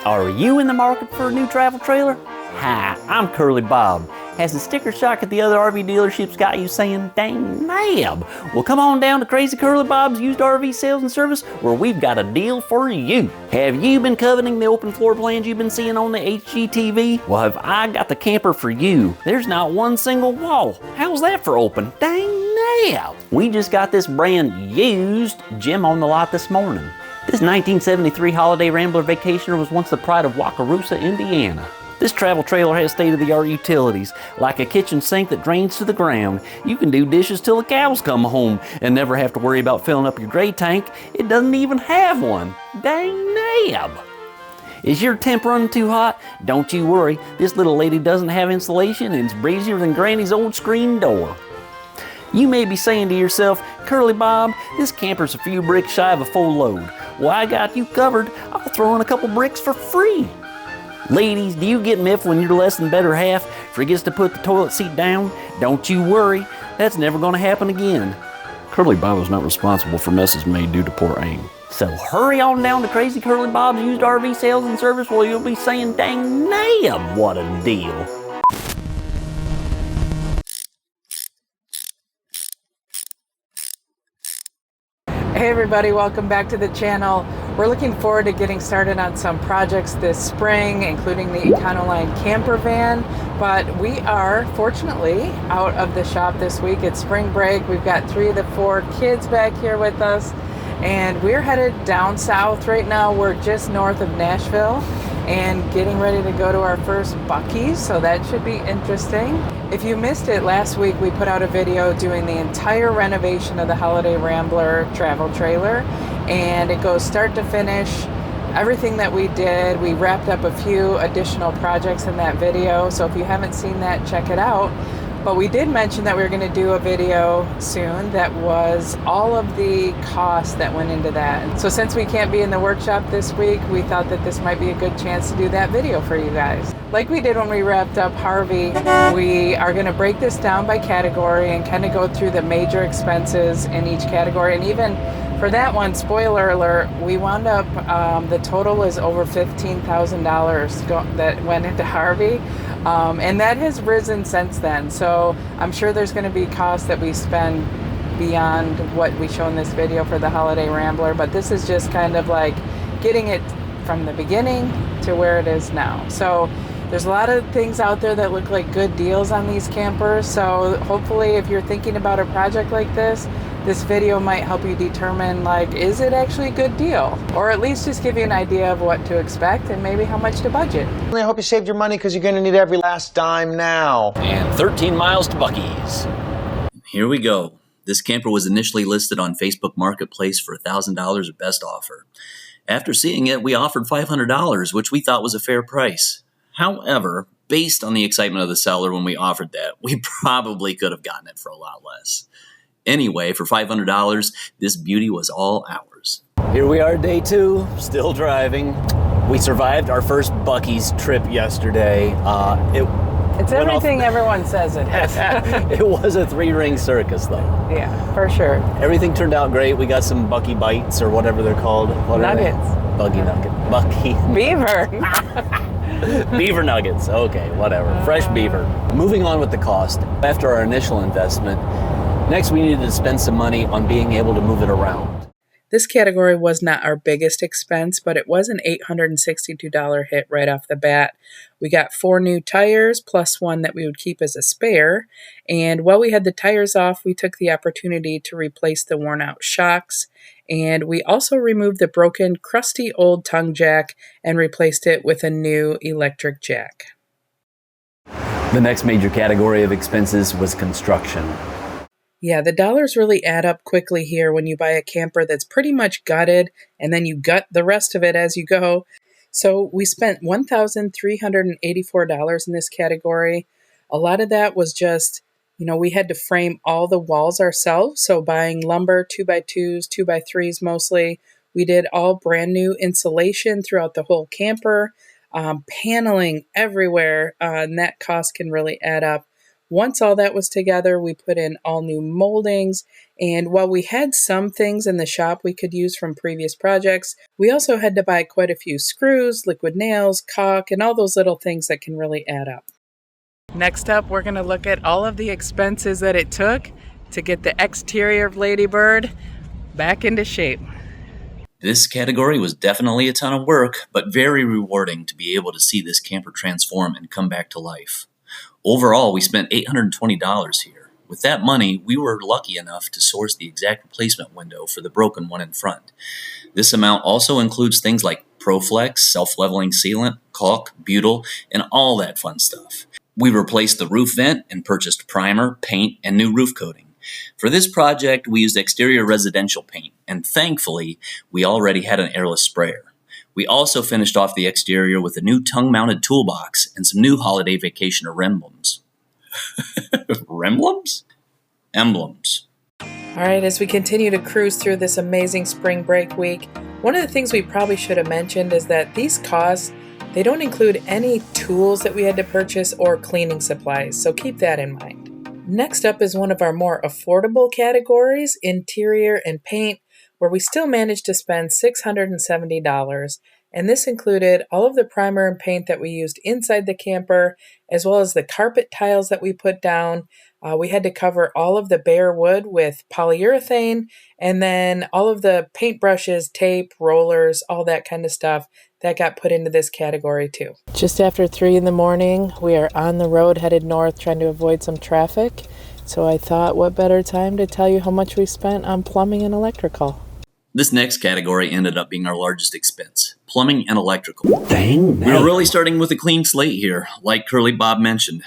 Are you in the market for a new travel trailer? Hi, I'm Curly Bob. Has the sticker shock at the other RV dealerships got you saying, dang nab? Well, come on down to Crazy Curly Bob's used RV sales and service where we've got a deal for you. Have you been coveting the open floor plans you've been seeing on the HGTV? Well, have I got the camper for you? There's not one single wall. How's that for open? Dang nab! We just got this brand used gem on the lot this morning. This 1973 Holiday Rambler Vacationer was once the pride of Wakarusa, Indiana. This travel trailer has state-of-the-art utilities, like a kitchen sink that drains to the ground. You can do dishes till the cows come home and never have to worry about filling up your gray tank. It doesn't even have one. Dang nab! Is your temp running too hot? Don't you worry, this little lady doesn't have insulation and it's breezier than Granny's old screen door. You may be saying to yourself, Curly Bob, this camper's a few bricks shy of a full load. Well, I got you covered. I'll throw in a couple bricks for free. Ladies, do you get miffed when your less than better half forgets to put the toilet seat down? Don't you worry, that's never going to happen again. Curly Bob is not responsible for messes made due to poor aim. So hurry on down to Crazy Curly Bob's used RV sales and service where you'll be saying, dang nab, what a deal. Hey everybody, welcome back to the channel. We're looking forward to getting started on some projects this spring, including the Econoline camper van, but we are fortunately out of the shop this week. It's spring break. We've got 3 of the 4 kids back here with us, and we're headed down south right now. We're just north of Nashville and getting ready to go to our first Buc-ee's, so that should be interesting. If you missed it, last week we put out a video doing the entire renovation of the Holiday Rambler travel trailer, and it goes start to finish. Everything that we did, we wrapped up a few additional projects in that video, so if you haven't seen that, check it out. But we did mention that we were going to do a video soon that was all of the costs that went into that. So since we can't be in the workshop this week, we thought that this might be a good chance to do that video for you guys. Like we did when we wrapped up Harvey, we are going to break this down by category and kind of go through the major expenses in each category. And even for that one, spoiler alert, we wound up, the total is over $15,000 that went into Harvey. And that has risen since then. So I'm sure there's going to be costs that we spend beyond what we show in this video for the Holiday Rambler. But this is just kind of like getting it from the beginning to where it is now. So there's a lot of things out there that look like good deals on these campers. So hopefully if you're thinking about a project like this video might help you determine, like, is it actually a good deal? Or at least just give you an idea of what to expect and maybe how much to budget. I hope you saved your money because you're going to need every last dime now. And 13 miles to Buc-ee's. Here we go. This camper was initially listed on Facebook Marketplace for $1,000 of best offer. After seeing it, we offered $500, which we thought was a fair price. However, based on the excitement of the seller when we offered that, we probably could have gotten it for a lot less. Anyway, for $500, this beauty was all ours. Here we are, day 2, still driving. We survived our first Buc-ee's trip yesterday. It's everything everyone says it is. It was a 3-ring circus, though. Yeah, for sure. Everything turned out great. We got some Buc-ee bites, or whatever they're called. What Nuggets. Buggy nugget. Buc-ee. Beaver. Beaver nuggets. Okay, whatever. Fresh beaver. Moving on with the cost. After our initial investment, next we needed to spend some money on being able to move it around. This category was not our biggest expense, but it was an $862 hit right off the bat. We got 4 new tires, plus one that we would keep as a spare. And while we had the tires off, we took the opportunity to replace the worn out shocks. And we also removed the broken, crusty old tongue jack and replaced it with a new electric jack. The next major category of expenses was construction. Yeah, the dollars really add up quickly here when you buy a camper that's pretty much gutted and then you gut the rest of it as you go. So we spent $1,384 in this category. A lot of that was just, we had to frame all the walls ourselves. So buying lumber, 2x2s, 2x3s mostly. We did all brand new insulation throughout the whole camper, paneling everywhere, and that cost can really add up. Once all that was together, we put in all new moldings And while we had some things in the shop we could use from previous projects, we also had to buy quite a few screws, liquid nails, caulk, and all those little things that can really add up. Next up, we're going to look at all of the expenses that it took to get the exterior of Lady Bird back into shape. This category was definitely a ton of work, but very rewarding to be able to see this camper transform and come back to life. Overall, we spent $820 here. With that money, we were lucky enough to source the exact replacement window for the broken one in front. This amount also includes things like ProFlex, self-leveling sealant, caulk, butyl, and all that fun stuff. We replaced the roof vent and purchased primer, paint, and new roof coating. For this project, we used exterior residential paint, and thankfully, we already had an airless sprayer. We also finished off the exterior with a new tongue-mounted toolbox and some new Holiday Vacationer emblems. Emblems? Emblems. All right, as we continue to cruise through this amazing spring break week, one of the things we probably should have mentioned is that these costs, they don't include any tools that we had to purchase or cleaning supplies, so keep that in mind. Next up is one of our more affordable categories, interior and paint, where we still managed to spend $670, and this included all of the primer and paint that we used inside the camper, as well as the carpet tiles that we put down. We had to cover all of the bare wood with polyurethane, and then all of the paintbrushes, tape, rollers, all that kind of stuff that got put into this category too. Just after 3 in the morning, we are on the road headed north trying to avoid some traffic. So I thought, what better time to tell you how much we spent on plumbing and electrical. This next category ended up being our largest expense, plumbing and electrical. Dang, We were really starting with a clean slate here, like Curly Bob mentioned.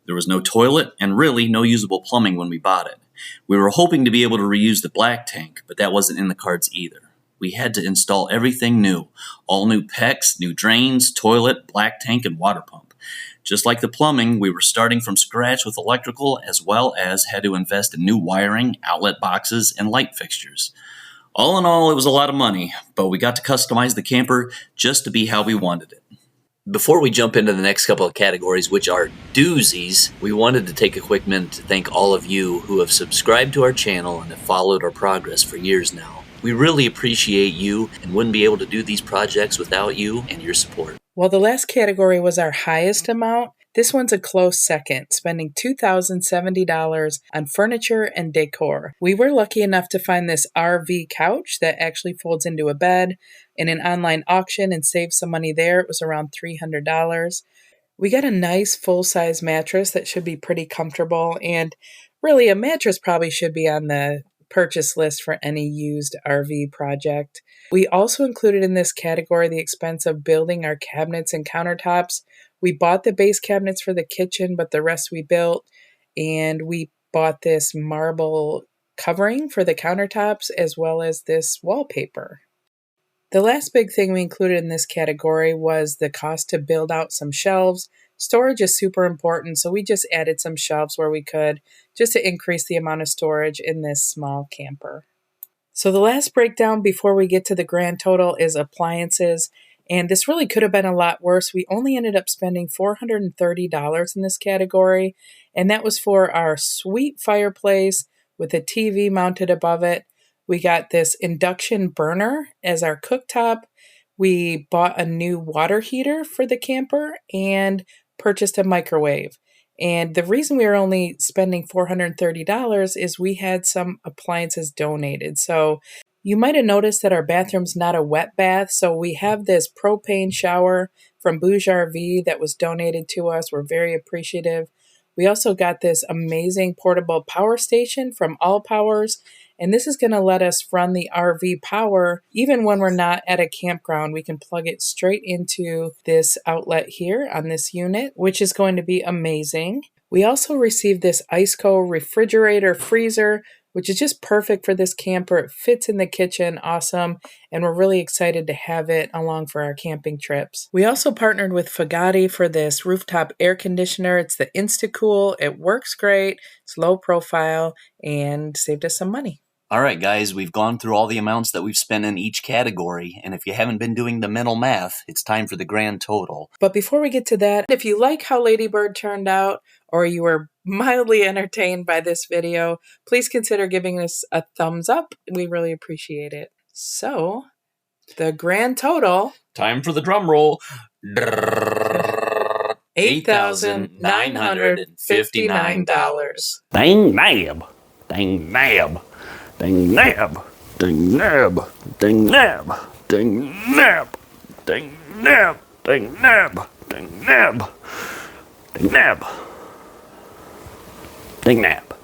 There was no toilet and really no usable plumbing when we bought it. We were hoping to be able to reuse the black tank, but that wasn't in the cards either. We had to install everything new, all new PEX, new drains, toilet, black tank, and water pump. Just like the plumbing, we were starting from scratch with electrical, as well as had to invest in new wiring, outlet boxes, and light fixtures. All in all, it was a lot of money, but we got to customize the camper just to be how we wanted it. Before we jump into the next couple of categories, which are doozies, we wanted to take a quick minute to thank all of you who have subscribed to our channel and have followed our progress for years now. We really appreciate you and wouldn't be able to do these projects without you and your support. While the last category was our highest amount, this one's a close second, spending $2,070 on furniture and decor. We were lucky enough to find this RV couch that actually folds into a bed in an online auction and save some money there. It was around $300. We got a nice full-size mattress that should be pretty comfortable, and really a mattress probably should be on the purchase list for any used RV project. We also included in this category the expense of building our cabinets and countertops. We bought the base cabinets for the kitchen, but the rest we built, and we bought this marble covering for the countertops as well as this wallpaper. The last big thing we included in this category was the cost to build out some shelves. Storage is super important, so we just added some shelves where we could just to increase the amount of storage in this small camper. So the last breakdown before we get to the grand total is appliances, and this really could have been a lot worse. We only ended up spending $430 in this category, and that was for our sweet fireplace with a TV mounted above it. We got this induction burner as our cooktop. We bought a new water heater for the camper and purchased a microwave. And the reason we were only spending $430 is we had some appliances donated. So you might have noticed that our bathroom's not a wet bath. So we have this propane shower from Bouge RV that was donated to us. We're very appreciative. We also got this amazing portable power station from All Powers. And this is going to let us run the RV power even when we're not at a campground. We can plug it straight into this outlet here on this unit, which is going to be amazing. We also received this Iceco refrigerator freezer, which is just perfect for this camper. It fits in the kitchen, awesome, and we're really excited to have it along for our camping trips. We also partnered with Fagati for this rooftop air conditioner. It's the InstaCool. It works great, it's low profile, and saved us some money. All right, guys, we've gone through all the amounts that we've spent in each category, and if you haven't been doing the mental math, it's time for the grand total. But before we get to that, if you like how Ladybird turned out, or you were mildly entertained by this video, please consider giving us a thumbs up. We really appreciate it. So, the grand total... Time for the drum roll. $8,959. Dang nab. Dang nab. Dang nab. Dang nab. Dang nab. Dang nab. Dang nab. Dang nab. Dang nab. Dang nab. Dang nab.